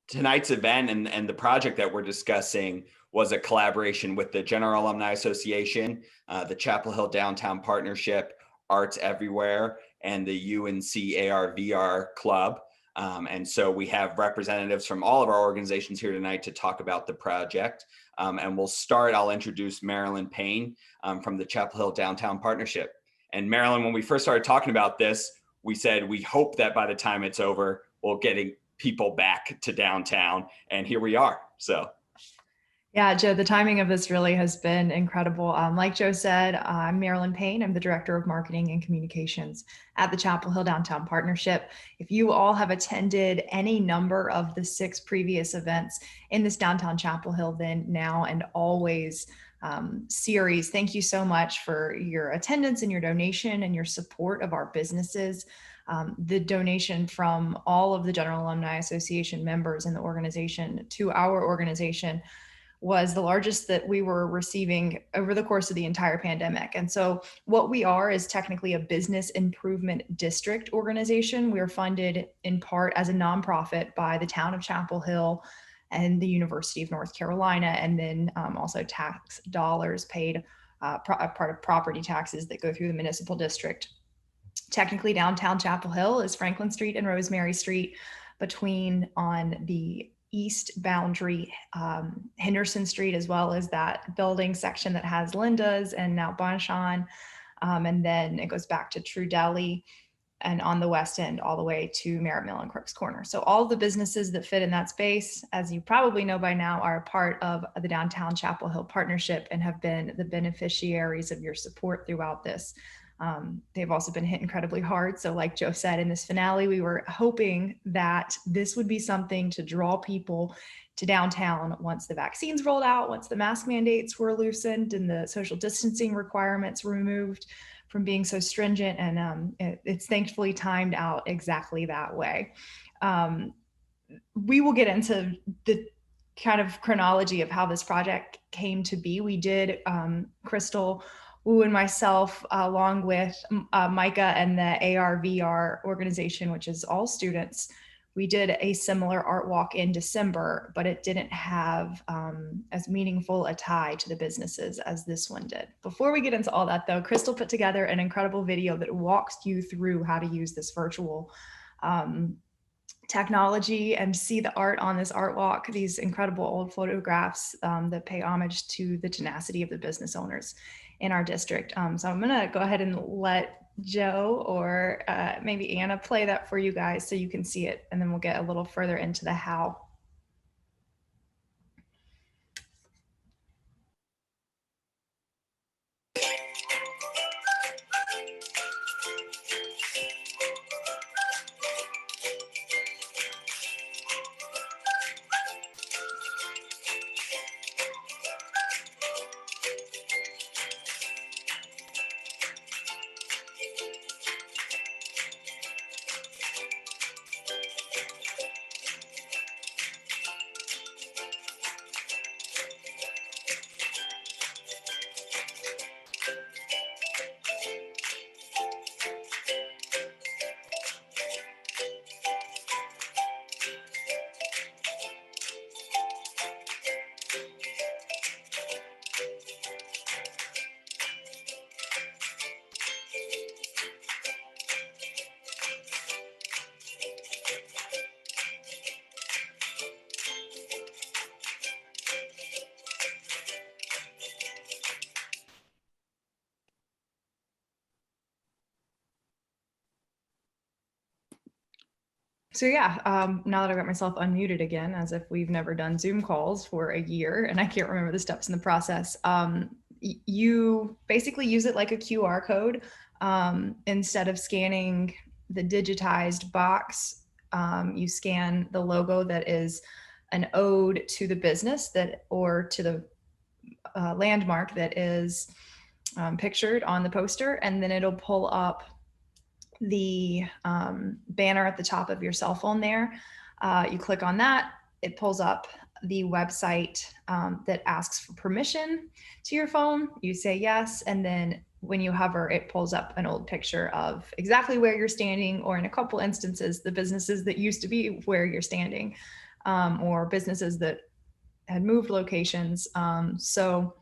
tonight's event and the project that we're discussing was a collaboration with the General Alumni Association, the Chapel Hill Downtown Partnership, Arts Everywhere, and the UNC AR VR Club. And so we have representatives from all of our organizations here tonight to talk about the project. And we'll start, I'll introduce Marilyn Payne from the Chapel Hill Downtown Partnership. And Marilyn, when we first started talking about this, we said we hope that by the time it's over, we'll get people back to downtown. And here we are, so. Yeah, Joe, the timing of this really has been incredible. Like Joe said, I'm Marilyn Payne. I'm the Director of Marketing and Communications at the Chapel Hill Downtown Partnership. If you all have attended any number of the 6 previous events in this downtown Chapel Hill Then, Now, and Always series, thank you so much for your attendance and your donation and your support of our businesses. The donation from all of the General Alumni Association members in the organization to our organization was the largest that we were receiving over the course of the entire pandemic. And so what we are is technically a business improvement district organization. We are funded in part as a nonprofit by the town of Chapel Hill and the University of North Carolina, and then also tax dollars paid, part of property taxes that go through the municipal district. Technically, downtown Chapel Hill is Franklin Street and Rosemary Street, between on the east boundary, Henderson Street, as well as that building section that has Linda's and now Bonchon. And then it goes back to True Deli, and on the west end all the way to Merritt Mill and Crooks Corner. So all the businesses that fit in that space, as you probably know by now, are a part of the Downtown Chapel Hill Partnership and have been the beneficiaries of your support throughout this. They've also been hit incredibly hard. So like Joe said, in this finale, we were hoping that this would be something to draw people to downtown once the vaccines rolled out, once the mask mandates were loosened and the social distancing requirements were removed from being so stringent. And it's thankfully timed out exactly that way. We will get into the kind of chronology of how this project came to be. We did, Crystal Wu and myself, along with Micah and the AR/VR organization, which is all students, we did a similar art walk in December, but it didn't have as meaningful a tie to the businesses as this one did. Before we get into all that though, Crystal put together an incredible video that walks you through how to use this virtual technology and see the art on this art walk, these incredible old photographs that pay homage to the tenacity of the business owners in our district. So I'm gonna go ahead and let Joe or maybe Anna play that for you guys so you can see it, and then we'll get a little further into the how. So yeah, now that I've got myself unmuted again, as if we've never done Zoom calls for a year and I can't remember the steps in the process, you basically use it like a QR code. Instead of scanning the digitized box, you scan the logo that is an ode to the business that, or to the landmark that is pictured on the poster, and then it'll pull up the banner at the top of your cell phone there. You click on that, it pulls up the website that asks for permission to your phone. You say yes, and then when you hover, it pulls up an old picture of exactly where you're standing, or in a couple instances, the businesses that used to be where you're standing. or businesses that had moved locations. So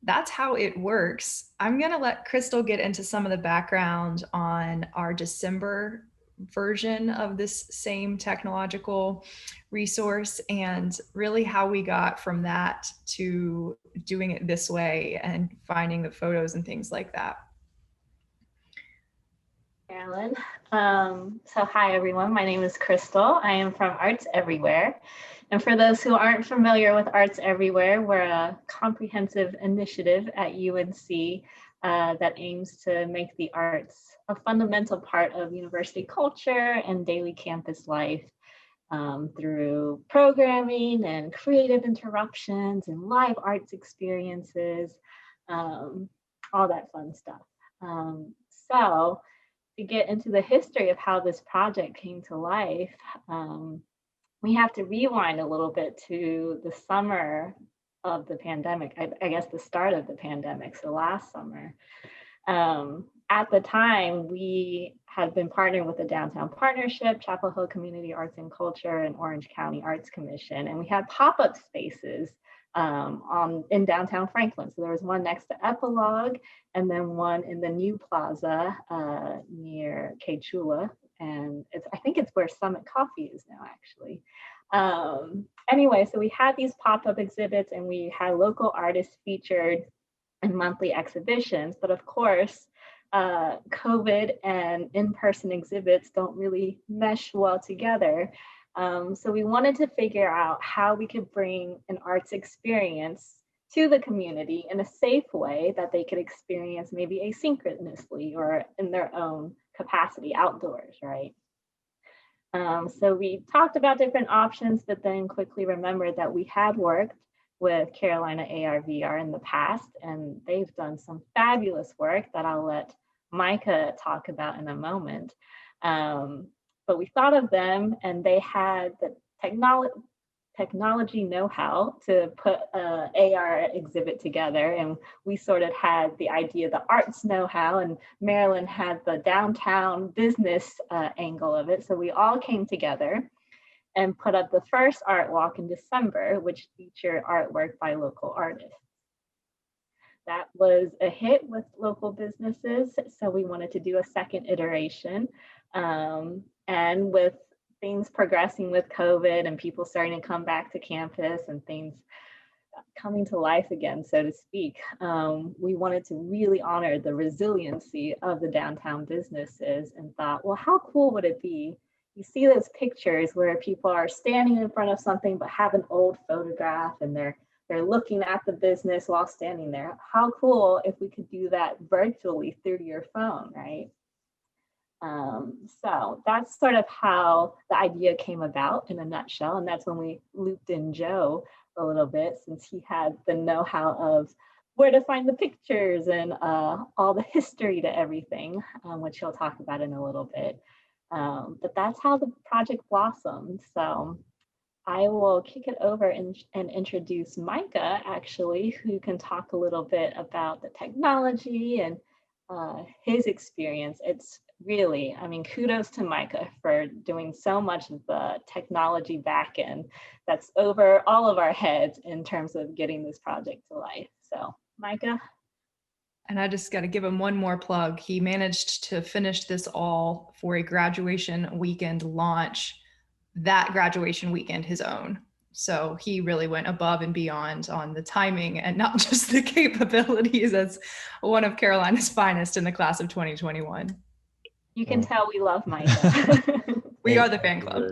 that's how it works. I'm going to let Crystal get into some of the background on our December version of this same technological resource and really how we got from that to doing it this way and finding the photos and things like that. Marilyn. So hi everyone, my name is Crystal. I am from Arts Everywhere. And for those who aren't familiar with Arts Everywhere, we're a comprehensive initiative at UNC that aims to make the arts a fundamental part of university culture and daily campus life through programming and creative interruptions and live arts experiences, all that fun stuff. So to get into the history of how this project came to life, we have to rewind a little bit to the summer of the pandemic, I guess the start of the pandemic, so last summer. At the time, we had been partnering with the Downtown Partnership, Chapel Hill Community Arts and Culture, and Orange County Arts Commission, and we had pop-up spaces in downtown Franklin. So there was one next to Epilogue, and then one in the new plaza near K Chula, and I think it's where Summit Coffee is now, actually. Anyway, so we had these pop-up exhibits, and we had local artists featured in monthly exhibitions, but of course, COVID and in-person exhibits don't really mesh well together. So we wanted to figure out how we could bring an arts experience to the community in a safe way that they could experience maybe asynchronously or in their own capacity outdoors, right? So we talked about different options, but then quickly remembered that we had worked with Carolina AR/VR in the past, and they've done some fabulous work that I'll let Micah talk about in a moment. But we thought of them, and they had the technology know-how to put an AR exhibit together, and we sort of had the idea, the arts know-how, and Marilyn had the downtown business angle of it. So we all came together and put up the first ARtwalk in December, which featured artwork by local artists. That was a hit with local businesses, so we wanted to do a second iteration. And with things progressing with COVID and people starting to come back to campus and things coming to life again, so to speak, we wanted to really honor the resiliency of the downtown businesses and thought, well, how cool would it be? You see those pictures where people are standing in front of something but have an old photograph and they're looking at the business while standing there. How cool if we could do that virtually through your phone, right? So that's sort of how the idea came about in a nutshell. And that's when we looped in Joe a little bit, since he had the know-how of where to find the pictures and all the history to everything, which he'll talk about in a little bit. But that's how the project blossomed. So I will kick it over and introduce Micah, actually, who can talk a little bit about the technology and his experience. It's really, I mean, kudos to Micah for doing so much of the technology back end that's over all of our heads in terms of getting this project to life. So Micah. And I just got to give him one more plug. He managed to finish this all for a graduation weekend launch, that graduation weekend his own. So he really went above and beyond on the timing and not just the capabilities, as one of Carolina's finest in the class of 2021. You can tell we love Micah. We are the fan club.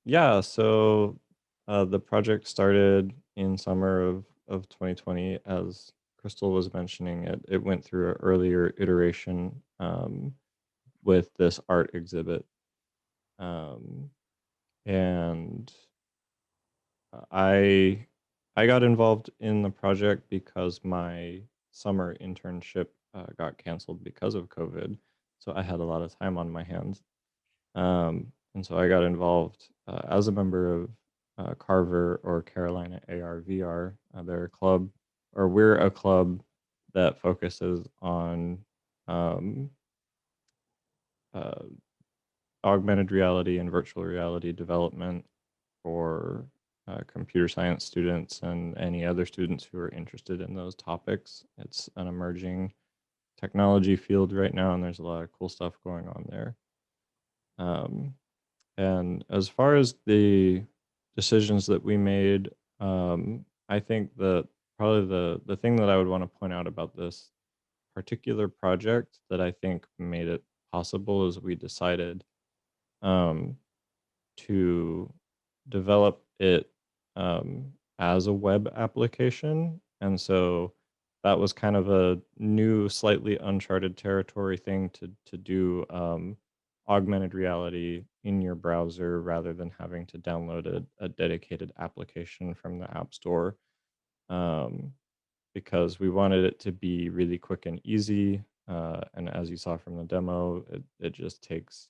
Yeah, so the project started in summer of 2020. As Crystal was mentioning, it went through an earlier iteration with this art exhibit. And I got involved in the project because my summer internship got canceled because of COVID. So I had a lot of time on my hands. And so I got involved as a member of Carver or Carolina AR/VR. They're a club, or we're a club that focuses on augmented reality and virtual reality development for computer science students and any other students who are interested in those topics. It's an emerging technology field right now, and there's a lot of cool stuff going on there. And as far as the decisions that we made, I think that probably the thing that I would want to point out about this particular project that I think made it possible is we decided to develop it as a web application. And so that was kind of a new, slightly uncharted territory thing to do augmented reality in your browser rather than having to download a dedicated application from the App Store. Because we wanted it to be really quick and easy. And as you saw from the demo, it just takes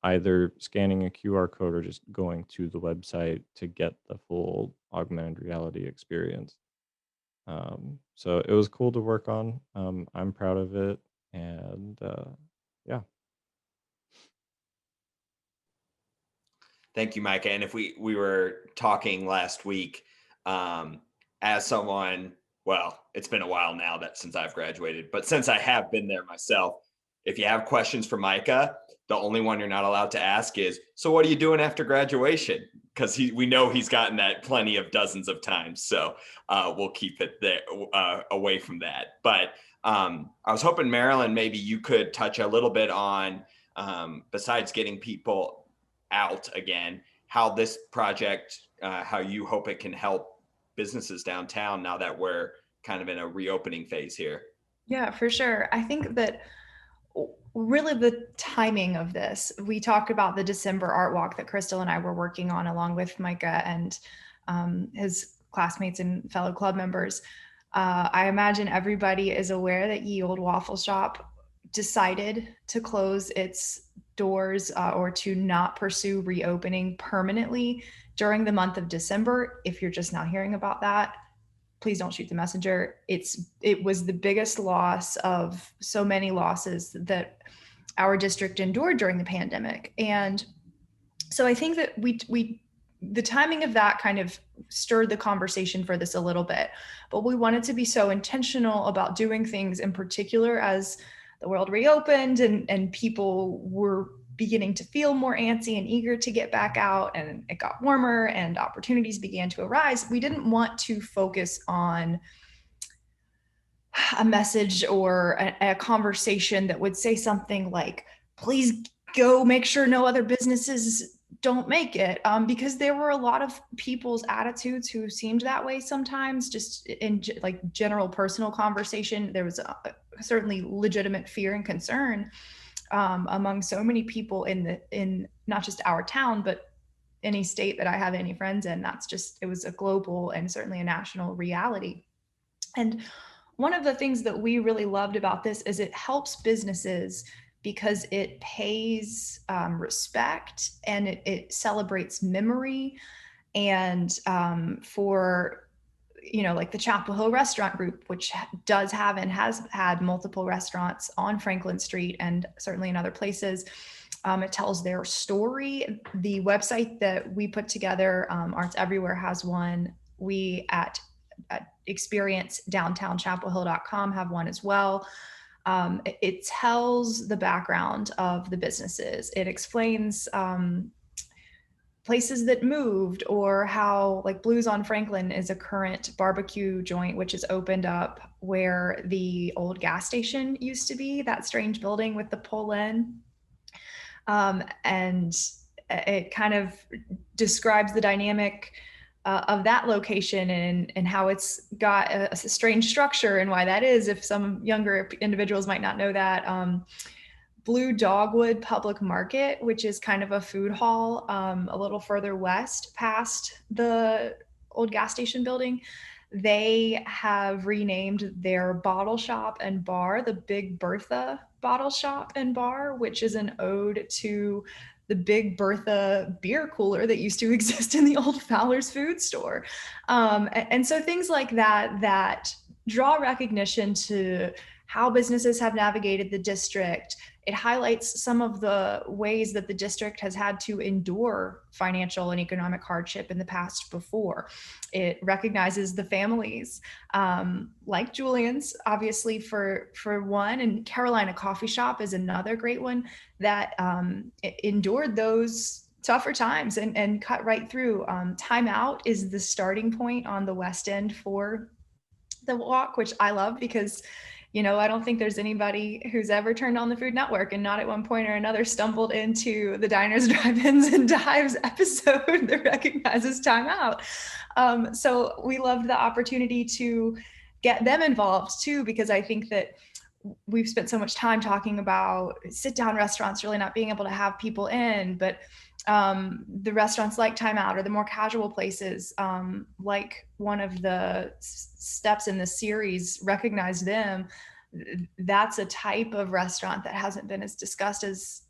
either scanning a QR code or just going to the website to get the full augmented reality experience. So it was cool to work on. I'm proud of it. And yeah. Thank you, Micah. And if we were talking last week, as someone, well, it's been a while now that since I've graduated, but since I have been there myself, if you have questions for Micah, the only one you're not allowed to ask is, so what are you doing after graduation? Because we know he's gotten that plenty of dozens of times. So we'll keep it there away from that. But I was hoping, Marilyn, maybe you could touch a little bit on, besides getting people out again, how this project, how you hope it can help businesses downtown now that we're kind of in a reopening phase here. Yeah, for sure. I think that really the timing of this, we talked about the December ARtwalk that Crystal and I were working on along with Micah and his classmates and fellow club members. I imagine everybody is aware that Ye Olde Waffle Shop decided to close its doors or to not pursue reopening permanently during the month of December. If you're just not hearing about that, please don't shoot the messenger. It was the biggest loss of so many losses that our district endured during the pandemic. And so I think that the timing of that kind of stirred the conversation for this a little bit, but we wanted to be so intentional about doing things in particular as the world reopened and people were beginning to feel more antsy and eager to get back out, and it got warmer and opportunities began to arise. We didn't want to focus on a message or a conversation that would say something like, please go make sure no other businesses don't make it, because there were a lot of people's attitudes who seemed that way sometimes, just in like general personal conversation. There was certainly legitimate fear and concern among so many people in not just our town, but any state that I have any friends in. It was a global and certainly a national reality. And one of the things that we really loved about this is it helps businesses because it pays respect and it celebrates memory. And for like the Chapel Hill Restaurant Group, which does have and has had multiple restaurants on Franklin Street and certainly in other places. It tells their story. The website that we put together, Arts Everywhere, has one. We at experiencedowntownchapelhill.com have one as well. It tells the background of the businesses. It explains places that moved, or how like Blues on Franklin is a current barbecue joint, which is opened up where the old gas station used to be, that strange building with the pull-in. And it kind of describes the dynamic of that location and how it's got a strange structure and why that is, if some younger individuals might not know that. Blue Dogwood Public Market, which is kind of a food hall a little further west past the old gas station building. They have renamed their bottle shop and bar the Big Bertha Bottle Shop and Bar, which is an ode to the Big Bertha beer cooler that used to exist in the old Fowler's food store. And so things like that draw recognition to how businesses have navigated the district it highlights some of the ways that the district has had to endure financial and economic hardship in the past before. It recognizes the families, like Julian's, obviously, for one, and Carolina Coffee Shop is another great one that endured those tougher times and cut right through. Time Out is the starting point on the West End for the walk, which I love because, you know, I don't think there's anybody who's ever turned on the Food Network and not at one point or another stumbled into the Diners, Drive-Ins, and Dives episode that recognizes Time Out. So we loved the opportunity to get them involved too, because I think that we've spent so much time talking about sit-down restaurants really not being able to have people in, but the restaurants like Time Out or the more casual places, like one of the steps in the series, recognize them. That's a type of restaurant that hasn't been as discussed as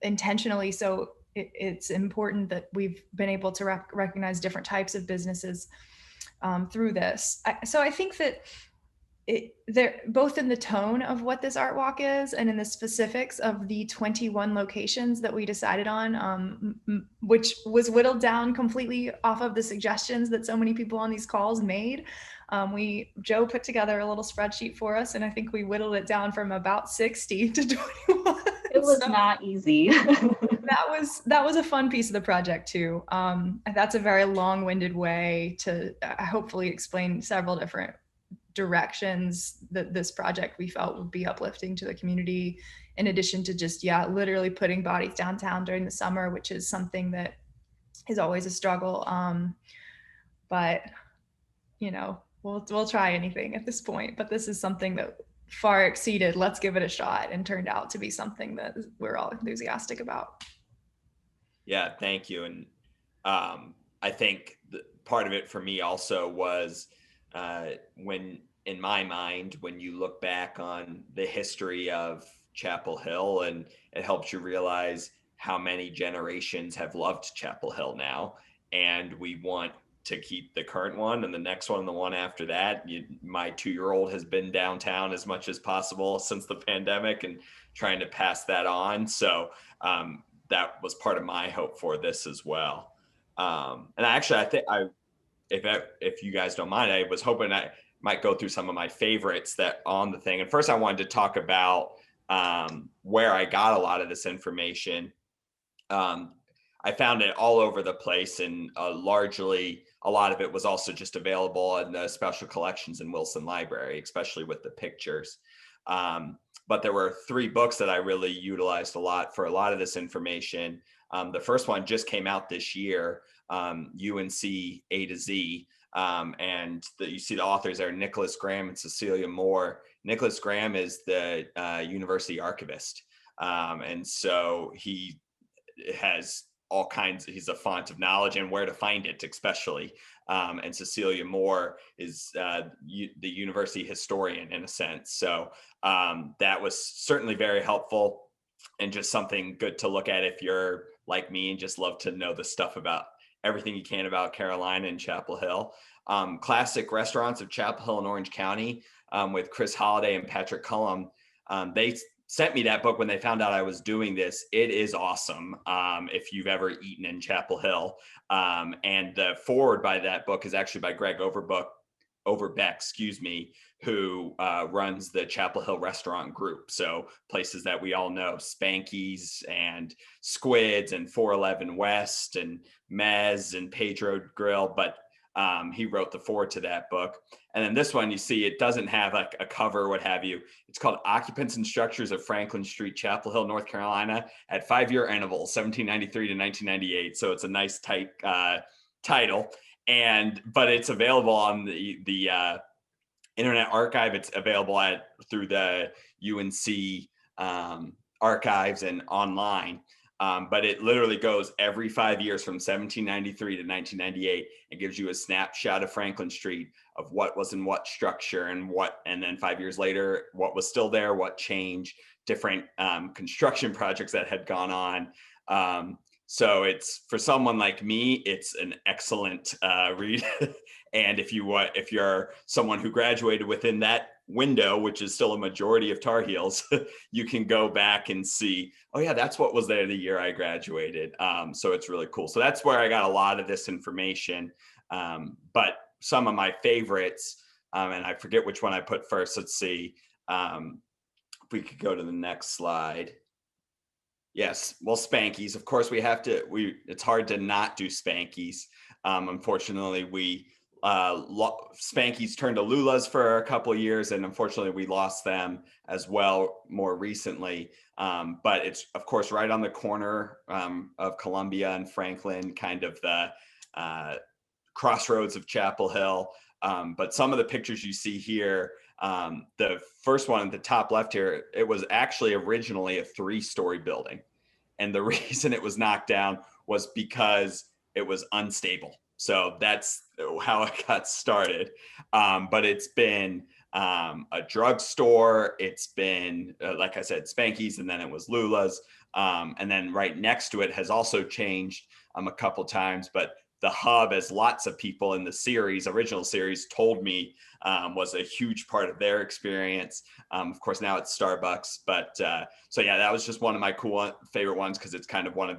intentionally. So it's important that we've been able to recognize different types of businesses through this. So I think that they're both in the tone of what this art walk is and in the specifics of the 21 locations that we decided on, which was whittled down completely off of the suggestions that so many people on these calls made. Joe put together a little spreadsheet for us, and I think we whittled it down from about 60 to 21. It was not easy. that was a fun piece of the project too. That's a very long-winded way to hopefully explain several different directions that this project we felt would be uplifting to the community, in addition to just literally putting bodies downtown during the summer, which is something that is always a struggle, but you know, we'll try anything at this point. But this is something that far exceeded let's give it a shot and turned out to be something that we're all enthusiastic about. Yeah, thank you. And I think part of it for me also was when, in my mind, when you look back on the history of Chapel Hill, and it helps you realize how many generations have loved Chapel Hill now, and we want to keep the current one and the next one and the one after that. My 2-year-old has been downtown as much as possible since the pandemic and trying to pass that on. So that was part of my hope for this as well. And actually, I think if you guys don't mind, I was hoping I might go through some of my favorites that on the thing. And first I wanted to talk about where I got a lot of this information. I found it all over the place, and largely a lot of it was also just available in the special collections in Wilson Library, especially with the pictures. But there were 3 books that I really utilized a lot for a lot of this information. The first one just came out this year, UNC A to Z. And you see the authors there, Nicholas Graham and Cecilia Moore. Nicholas Graham is the university archivist. And so he has all kinds, he's a font of knowledge and where to find it, especially. And Cecilia Moore is the university historian in a sense. So that was certainly very helpful and just something good to look at if you're like me and just love to know the stuff about everything you can about Carolina and Chapel Hill. Classic Restaurants of Chapel Hill and Orange County with Chris Holliday and Patrick Cullum. They sent me that book when they found out I was doing this. It is awesome if you've ever eaten in Chapel Hill. And the foreword by that book is actually by Greg Overbeck, who runs the Chapel Hill Restaurant Group. So places that we all know, Spanky's and Squids and 411 West and Mez and Pedro Grill. But he wrote the foreword to that book. And then this one, you see, it doesn't have like a cover or what have you. It's called Occupants and Structures of Franklin Street, Chapel Hill, North Carolina at 5-year intervals, 1793 to 1998. So it's a nice tight title. But it's available on the Internet Archive. It's available through the UNC archives and online. But it literally goes every 5 years from 1793 to 1998 and gives you a snapshot of Franklin Street of what was in what structure and then 5 years later, what was still there, what changed, different construction projects that had gone on. So it's, for someone like me, it's an excellent read. And if you're someone who graduated within that window, which is still a majority of Tar Heels, you can go back and see, oh yeah, that's what was there the year I graduated. So it's really cool. So that's where I got a lot of this information. But some of my favorites, and I forget which one I put first. Let's see. If we could go to the next slide. Yes, well, Spankies. Of course, it's hard to not do Spankies. Unfortunately, Spankies turned to Lula's for a couple of years, and unfortunately we lost them as well more recently. But it's, of course, right on the corner of Columbia and Franklin, kind of the crossroads of Chapel Hill. But some of the pictures you see here, the first one at the top left here, it was actually originally a 3-story building. And the reason it was knocked down was because it was unstable. So that's how it got started. But it's been a drugstore. It's been, like I said, Spankies, and then it was Lula's. And then right next to it has also changed a couple times. But the hub, as lots of people in the original series told me, was a huge part of their experience. Of course, now it's Starbucks. But so yeah, that was just one of my favorite ones, because it's kind of one of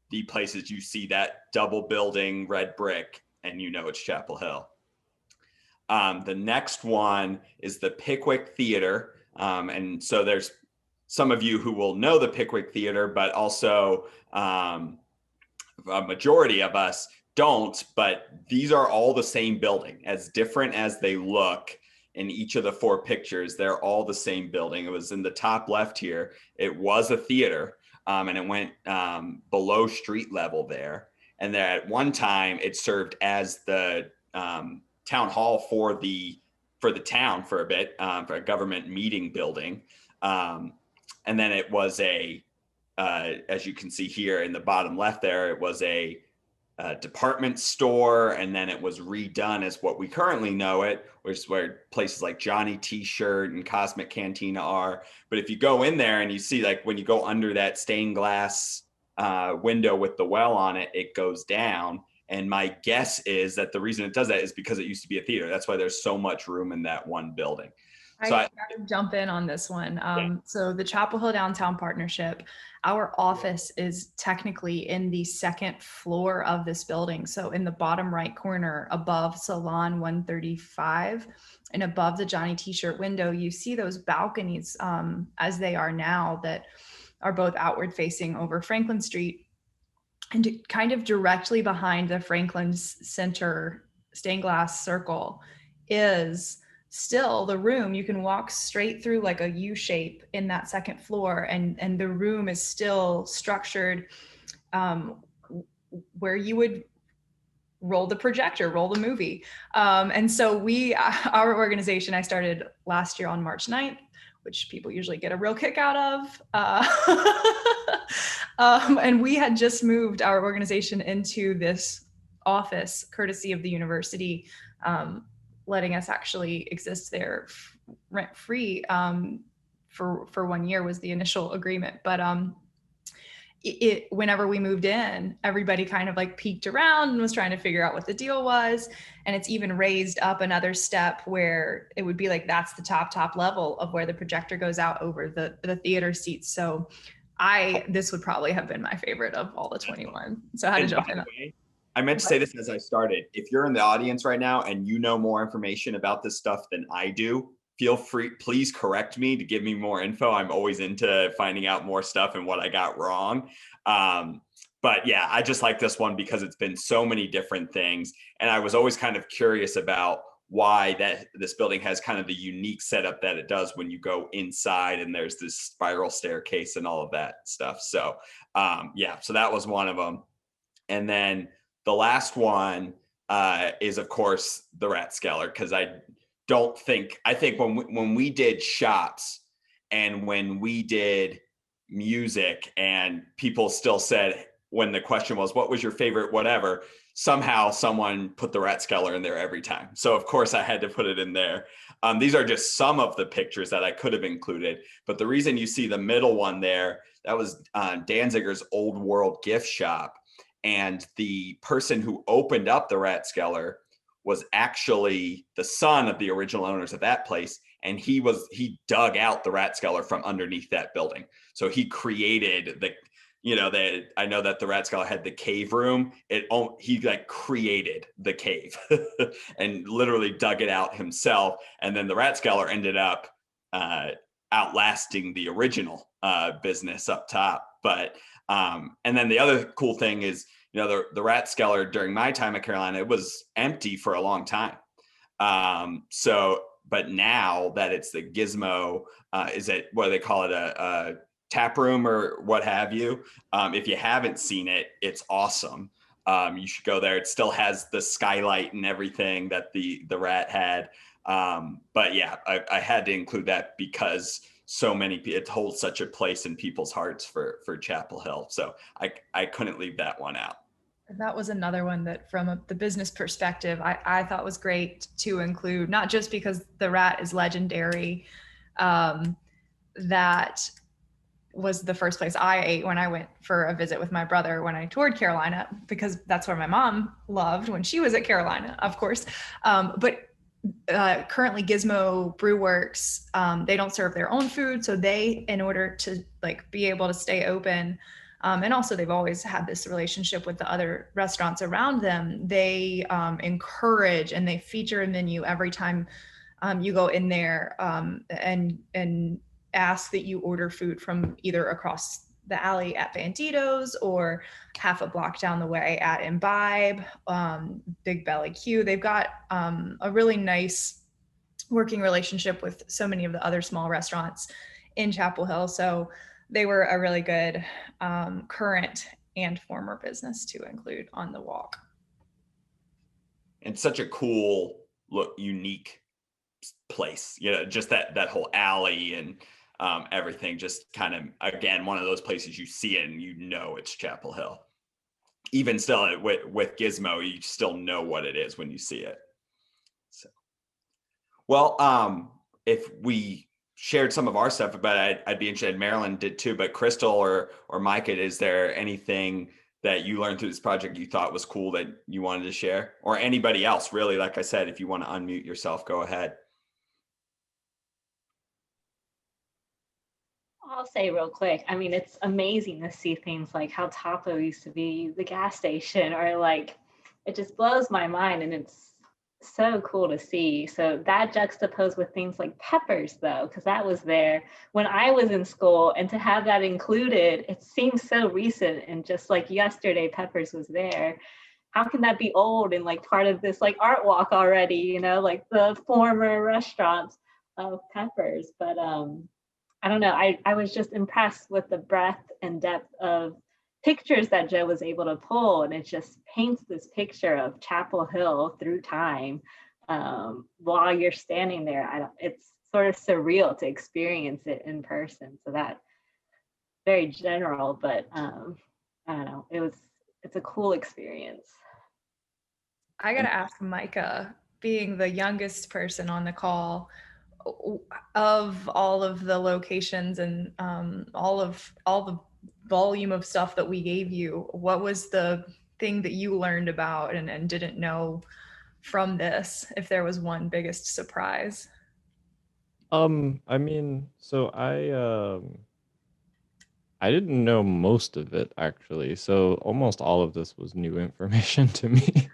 the places you see that double building red brick and it's Chapel Hill. The next one is the Pickwick Theater. And so there's some of you who will know the Pickwick Theater, but also a majority of us don't. But these are all the same building. As different as they look in each of the 4 pictures, they're all the same building. It was in the top left here. It was a theater. And it went below street level there. And then at one time, it served as the town hall for the town for a bit, for a government meeting building. And then it was as you can see here in the bottom left there, it was a department store, and then it was redone as what we currently know it, which is where places like Johnny T-Shirt and Cosmic Cantina are. But if you go in there and you see, like, when you go under that stained glass window with the well on it, it goes down. And my guess is that the reason it does that is because it used to be a theater. That's why there's so much room in that one building. So I got to jump in on this one. So the Chapel Hill Downtown Partnership, our office is technically in the 2nd floor of this building. So in the bottom right corner above Salon 135 and above the Johnny T-Shirt window, you see those balconies as they are now, that are both outward facing over Franklin Street. And kind of directly behind the Franklin Center stained glass circle is still the room. You can walk straight through like a U shape in that 2nd floor, and the room is still structured where you would roll the projector, roll the movie. And so our organization, I started last year on March 9th, which people usually get a real kick out of. And we had just moved our organization into this office courtesy of the university, letting us actually exist there rent free for 1 year was the initial agreement. But whenever we moved in, everybody kind of like peeked around and was trying to figure out what the deal was. And it's even raised up another step where it would be like, that's the top level of where the projector goes out over the theater seats. So this would probably have been my favorite of all the 21. So I had to jump in. I meant to say this as I started. If you're in the audience right now and you know more information about this stuff than I do, feel free, please correct me to give me more info. I'm always into finding out more stuff and what I got wrong. But yeah, I just like this one because it's been so many different things. And I was always kind of curious about why this building has kind of the unique setup that it does when you go inside and there's this spiral staircase and all of that stuff. So yeah, so that was one of them. And then the last one is, of course, the Rathskeller, because I think when we did shops and when we did music, and people still said, when the question was, what was your favorite whatever, somehow someone put the Rathskeller in there every time. So of course I had to put it in there. These are just some of the pictures that I could have included, but the reason you see the middle one there, that was Danziger's Old World gift shop. And the person who opened up the Rathskeller was actually the son of the original owners of that place. And he dug out the Rathskeller from underneath that building. So he created I know that the Rathskeller had the cave room. He like created the cave and literally dug it out himself. And then the Rathskeller ended up outlasting the original business up top. But and then the other cool thing is, the Rathskeller during my time at Carolina, it was empty for a long time. But now that it's the Gizmo, is it, what do they call it, a tap room or what have you? If you haven't seen it, it's awesome. You should go there. It still has the skylight and everything that the Rat had. But yeah, I had to include that because it holds such a place in people's hearts for Chapel Hill. So I couldn't leave that one out. That was another one that from the business perspective, I thought was great to include, not just because the Rat is legendary. That was the first place I ate when I went for a visit with my brother when I toured Carolina, because that's where my mom loved when she was at Carolina, of course. But currently Gizmo Brew Works, they don't serve their own food. So they, in order to be able to stay open, and also they've always had this relationship with the other restaurants around them, they encourage and they feature a menu every time you go in there, and ask that you order food from either across the alley at Bandito's or half a block down the way at Imbibe, Big Belly Q. They've got a really nice working relationship with so many of the other small restaurants in Chapel Hill. So they were a really good current and former business to include on the walk. And such a cool, unique place, just that whole alley and everything, just kind of, again, one of those places you see it and it's Chapel Hill. Even still with Gizmo, you still know what it is when you see it. So, well, if we shared some of our stuff, but I'd be interested, Marilyn did too, but Crystal or Micah, is there anything that you learned through this project you thought was cool that you wanted to share? Or anybody else, really, like I said, if you want to unmute yourself, go ahead. I'll say real quick, I mean, it's amazing to see things like how Taco used to be the gas station, or it just blows my mind, and it's so cool to see. So that juxtaposed with things like Peppers, though, because that was there when I was in school, and to have that included, it seems so recent, and just like yesterday, Peppers was there. How can that be old and part of this ARtwalk already, the former restaurants of Peppers? But I don't know, I was just impressed with the breadth and depth of pictures that Joe was able to pull, and it just paints this picture of Chapel Hill through time while you're standing there. It's sort of surreal to experience it in person. So that, very general, but I don't know, it's a cool experience. I gotta ask Micah, being the youngest person on the call, of all of the locations and all the volume of stuff that we gave you, what was the thing that you learned about and didn't know from this, if there was one biggest surprise? I mean, so I didn't know most of it, actually. So almost all of this was new information to me.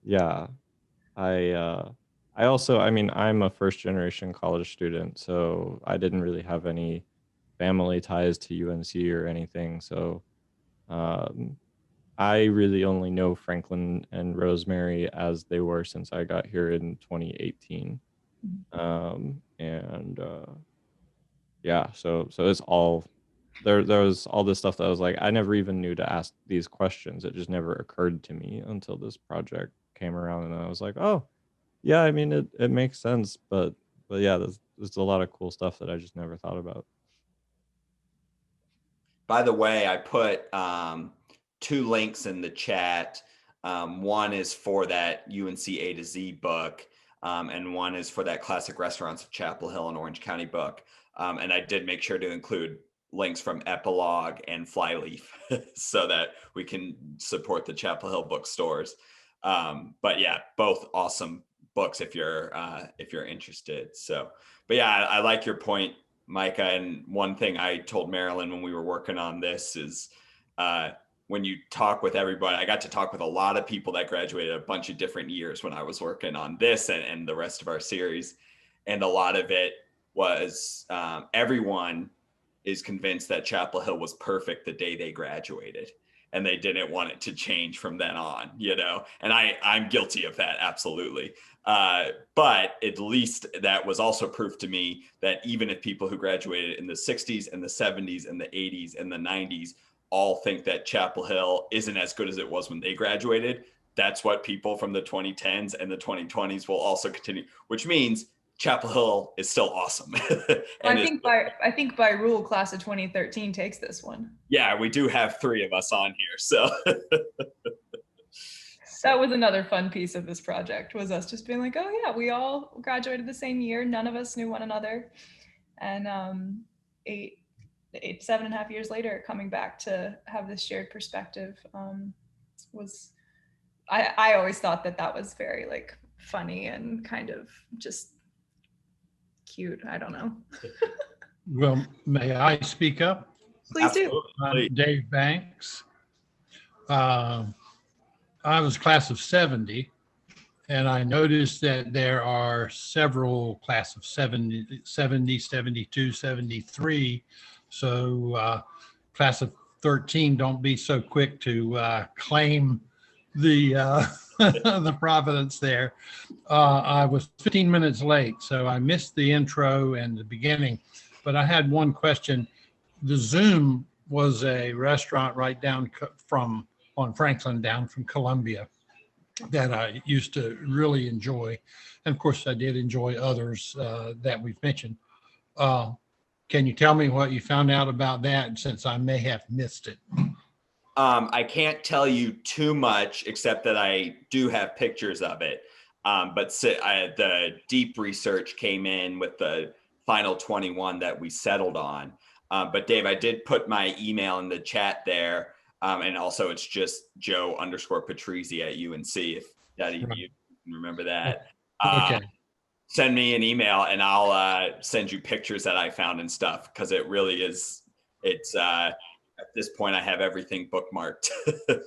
Yeah. I also, I mean, I'm a first generation college student, so I didn't really have any family ties to UNC or anything. So I really only know Franklin and Rosemary as they were since I got here in 2018. Yeah, so it's all there was all this stuff that I was like, I never even knew to ask these questions. It just never occurred to me until this project came around, and I was like, oh yeah, I mean, it makes sense, but yeah, there's a lot of cool stuff that I just never thought about. By the way, I put 2 links in the chat. One is for that UNC A to Z book, and one is for that Classic Restaurants of Chapel Hill and Orange County book. And I did make sure to include links from Epilogue and Flyleaf so that we can support the Chapel Hill bookstores. But yeah, both awesome books if you're interested. So, but yeah, I like your point, Micah. And one thing I told Marilyn when we were working on this is when you talk with everybody, I got to talk with a lot of people that graduated a bunch of different years when I was working on this and the rest of our series. And a lot of it was everyone is convinced that Chapel Hill was perfect the day they graduated, and they didn't want it to change from then on, you know? And I'm guilty of that, absolutely. But at least that was also proof to me that even if people who graduated in the 60s and the 70s and the 80s and the 90s all think that Chapel Hill isn't as good as it was when they graduated, that's what people from the 2010s and the 2020s will also continue, which means Chapel Hill is still awesome. I think by rule, class of 2013 takes this one. Yeah, we do have 3 of us on here, so. That was another fun piece of this project, was us just being like, oh yeah, we all graduated the same year. None of us knew one another. And 7.5 years later, coming back to have this shared perspective was, I always thought that was very like funny and kind of just cute. I don't know. Well, may I speak up? Please do. Absolutely. I'm Dave Banks. I was class of 70, and I noticed that there are several class of 70, 72, 73. So class of 13, don't be so quick to claim the the providence there. I was 15 minutes late, so I missed the intro and the beginning, but I had one question. The Zoom was a restaurant right down on Franklin down from Columbia that I used to really enjoy. And of course I did enjoy others that we've mentioned. Can you tell me what you found out about that, since I may have missed it? I can't tell you too much, except that I do have pictures of it. But the deep research came in with the final 21 that we settled on. But Dave, I did put my email in the chat there. And also it's just Joe_Patrizzi at UNC, if that you can remember that. Okay. Send me an email and I'll send you pictures that I found and stuff, because it really is, it's at this point I have everything bookmarked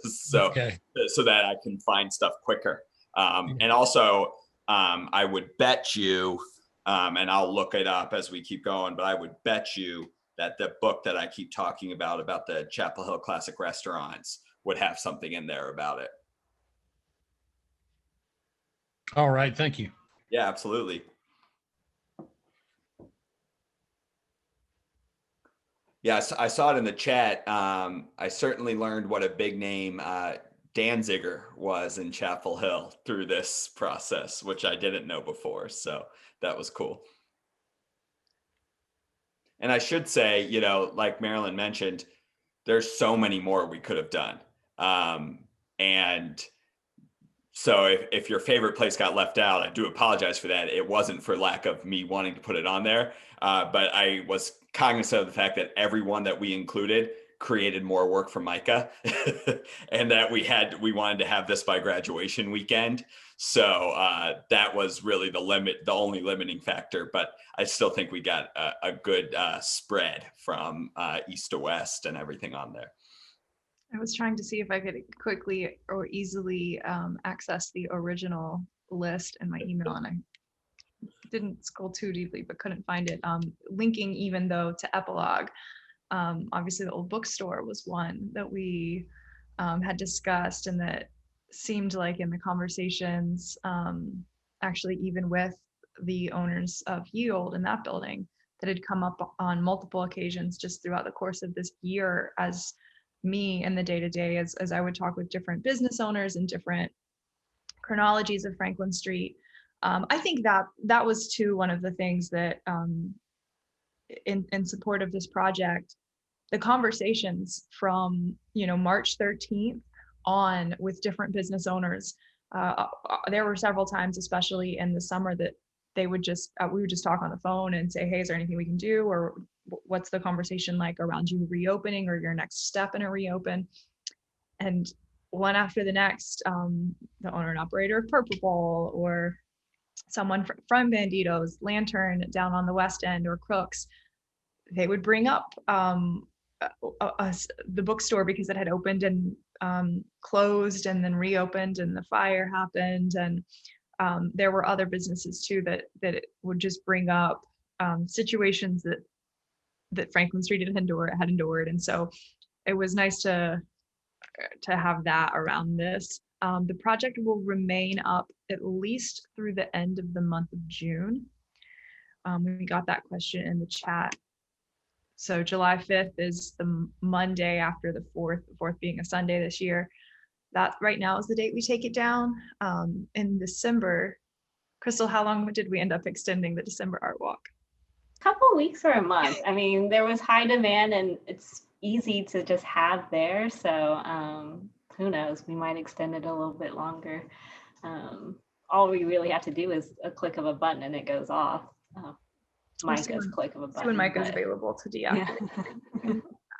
so that I can find stuff quicker. And also I would bet you, and I'll look it up as we keep going, but I would bet you that the book that I keep talking about the Chapel Hill classic restaurants, would have something in there about it. All right, thank you. Yeah, absolutely. Yes, I saw it in the chat. I certainly learned what a big name Danziger was in Chapel Hill through this process, which I didn't know before. So that was cool. And I should say, you know, like Marilyn mentioned, there's so many more we could have done. And so if your favorite place got left out, I do apologize for that. It wasn't for lack of me wanting to put it on there, but I was cognizant of the fact that everyone that we included created more work for Micah and that we wanted to have this by graduation weekend. So that was really the only limiting factor, but I still think we got a good spread from east to west and everything on there. I was trying to see if I could quickly or easily access the original list in my email, and I didn't scroll too deeply, but couldn't find it. Linking even though to Epilogue, obviously the old bookstore was one that we had discussed, and that seemed like in the conversations, actually even with the owners of Yield in that building, that had come up on multiple occasions just throughout the course of this year, as me in the day-to-day, as I would talk with different business owners and different chronologies of Franklin Street. I think that was too one of the things that in support of this project, the conversations from March 13th on with different business owners, there were several times, especially in the summer, that we would just talk on the phone and say, hey, is there anything we can do, or what's the conversation like around you reopening or your next step in a reopen? And one after the next, the owner and operator of Purple Bowl, or someone from Banditos, Lantern down on the West End, or Crooks, they would bring up the bookstore because it had opened and closed and then reopened, and the fire happened. And there were other businesses too that it would just bring up situations that Franklin Street had endured. And so it was nice to have that around this. The project will remain up at least through the end of the month of June. We got that question in the chat. So July 5th is the Monday after the 4th, the 4th being a Sunday this year. That right now is the date we take it down. In December, Crystal, how long did we end up extending the December Art Walk? Couple weeks or a month. I mean, there was high demand and it's easy to just have there. So who knows, we might extend it a little bit longer. All we really have to do is a click of a button and it goes off. Micah's click of a button. When Micah's available to deactivate. Yeah.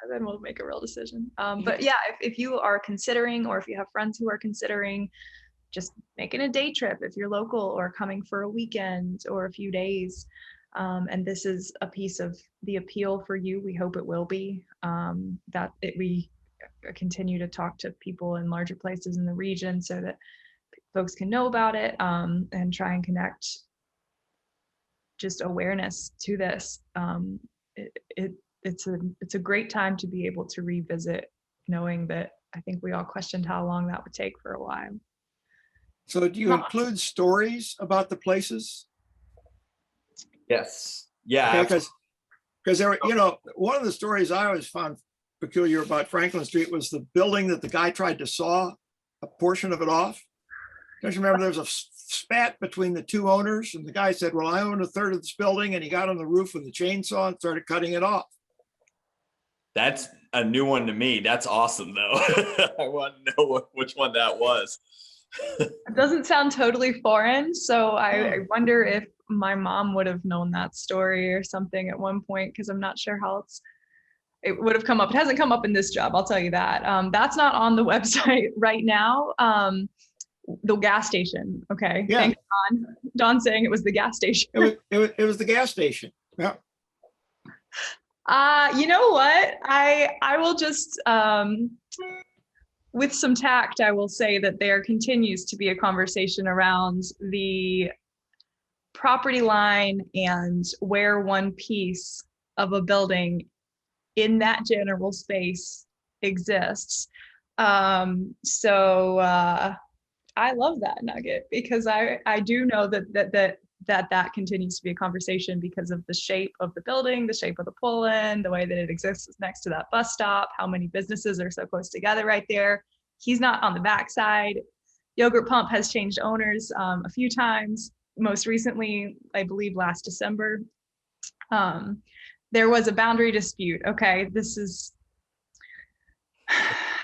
Then we'll make a real decision. But yeah, if you are considering, or if you have friends who are considering just making a day trip, if you're local or coming for a weekend or a few days, and this is a piece of the appeal for you, we hope it will be, we continue to talk to people in larger places in the region so that folks can know about it, and try and connect just awareness to this. It's a great time to be able to revisit, knowing that I think we all questioned how long that would take for a while. So do you include stories about the places? Yes. Yeah. Because there, one of the stories I always found peculiar about Franklin Street was the building that the guy tried to saw a portion of it off. Don't you remember there was a spat between the two owners, and the guy said, well, I own a third of this building, and he got on the roof with a chainsaw and started cutting it off. That's a new one to me. That's awesome, though. I want to know which one that was. It doesn't sound totally foreign, so I wonder if my mom would have known that story or something at one point, because I'm not sure how else it would have come up. It hasn't come up in this job, I'll tell you that. That's not on the website right now. The gas station. Okay. Yeah. Thanks, Don saying it was the gas station. It was the gas station. Yeah. You know what? I will just, with some tact, I will say that there continues to be a conversation around the property line and where one piece of a building in that general space exists. I love that nugget, because I do know that continues to be a conversation because of the shape of the building, the shape of the pull-in, the way that it exists next to that bus stop, how many businesses are so close together right there. He's not on the backside. Yogurt Pump has changed owners a few times. Most recently, I believe last December, there was a boundary dispute. Okay, this is,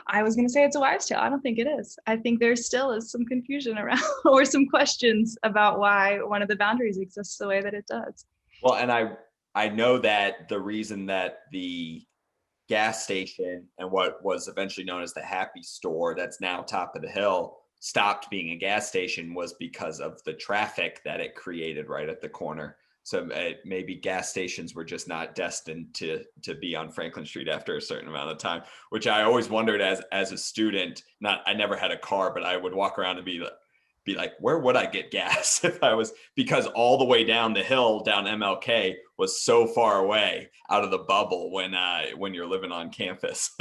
I was going to say it's a wives' tale. I don't think it is. I think there still is some confusion around or some questions about why one of the boundaries exists the way that it does. Well, and I know that the reason that the gas station and what was eventually known as the Happy Store, that's now top of the hill, stopped being a gas station was because of the traffic that it created right at the corner. So maybe gas stations were just not destined to be on Franklin Street after a certain amount of time, which I always wondered as a student. I never had a car, but I would walk around and be like, where would I get gas if I was, because all the way down the hill, down MLK, was so far away out of the bubble when you're living on campus.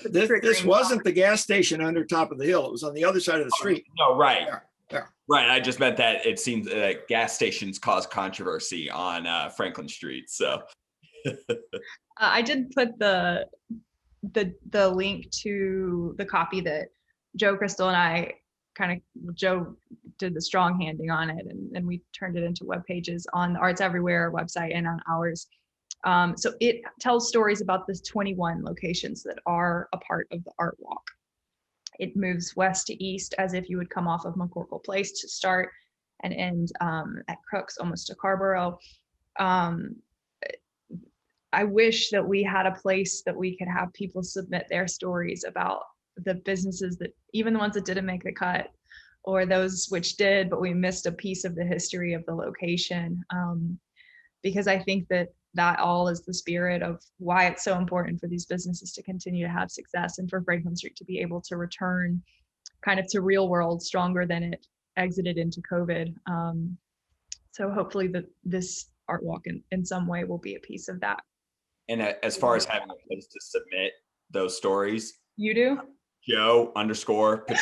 This wasn't the gas station under top of the hill. It was on the other side of the street. No, right. Yeah. Right. I just meant that it seems that gas stations cause controversy on Franklin Street. So I did put the link to the copy that Joe, Crystal, and I Joe did the strong handing on it, and we turned it into web pages on the Arts Everywhere website and on ours. So it tells stories about the 21 locations that are a part of the Art Walk. It moves west to east as if you would come off of McCorkle Place to start and end at Crooks, almost to Carborough. I wish that we had a place that we could have people submit their stories about the businesses that, even the ones that didn't make the cut, or those which did, but we missed a piece of the history of the location. Because I think that all is the spirit of why it's so important for these businesses to continue to have success, and for Franklin Street to be able to return kind of to real world stronger than it exited into COVID. So hopefully this art walk in some way will be a piece of that. And as far as having a place to submit those stories, You do? Joe_Pickwick at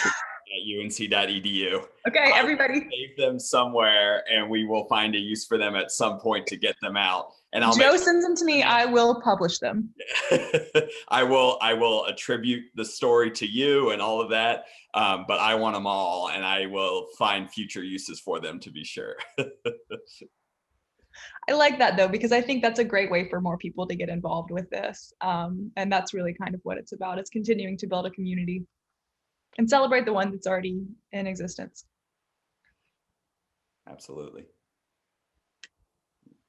unc.edu. Okay, everybody. Save them somewhere, and we will find a use for them at some point to get them out. And I'll Joe sends them to me. I will publish them. I will attribute the story to you and all of that, but I want them all, and I will find future uses for them, to be sure. I like that though, because I think that's a great way for more people to get involved with this. And that's really kind of what it's about. It's continuing to build a community and celebrate the one that's already in existence. Absolutely.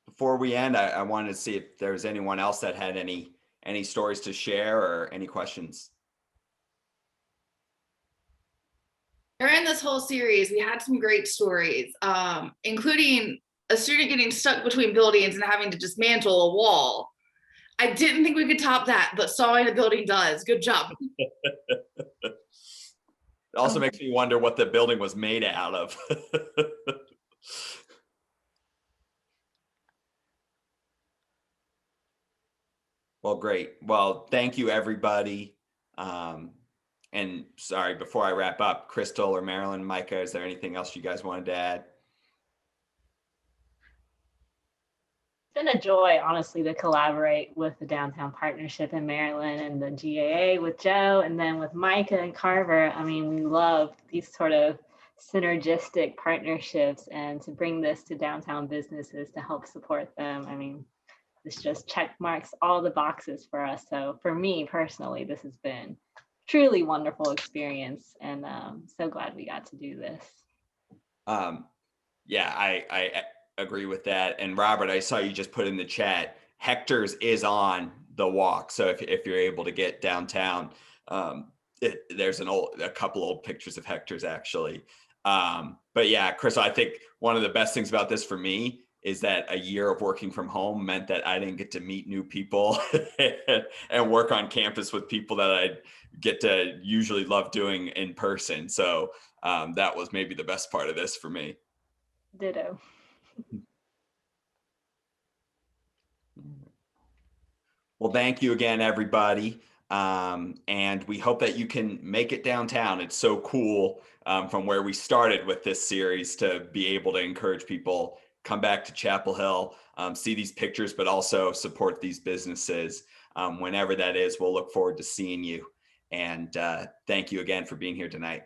Before we end, I wanted to see if there was anyone else that had any stories to share or any questions. During this whole series, we had some great stories, including a student getting stuck between buildings and having to dismantle a wall. I didn't think we could top that, but sawing a building does. Good job. It also makes me wonder what the building was made out of. Well, great. Well, thank you, everybody. And sorry, before I wrap up, Crystal or Marilyn, Micah, is there anything else you guys wanted to add? It's been a joy, honestly, to collaborate with the Downtown Partnership in Maryland and the GAA with Joe, and then with Micah and Carver. I mean, we love these sort of synergistic partnerships, and to bring this to downtown businesses to help support them. I mean, this just check marks all the boxes for us. So for me personally, this has been truly wonderful experience, and so glad we got to do this. Yeah, I agree with that. And Robert, I saw you just put in the chat, Hector's is on the walk. So if you're able to get downtown, there's a couple old pictures of Hector's actually. But yeah, Chris, I think one of the best things about this for me is that a year of working from home meant that I didn't get to meet new people and work on campus with people that I get to usually love doing in person. So that was maybe the best part of this for me. Ditto. Well, thank you again, everybody. And we hope that you can make it downtown. It's so cool from where we started with this series to be able to encourage people, come back to Chapel Hill, see these pictures, but also support these businesses. Whenever that is, we'll look forward to seeing you. And thank you again for being here tonight.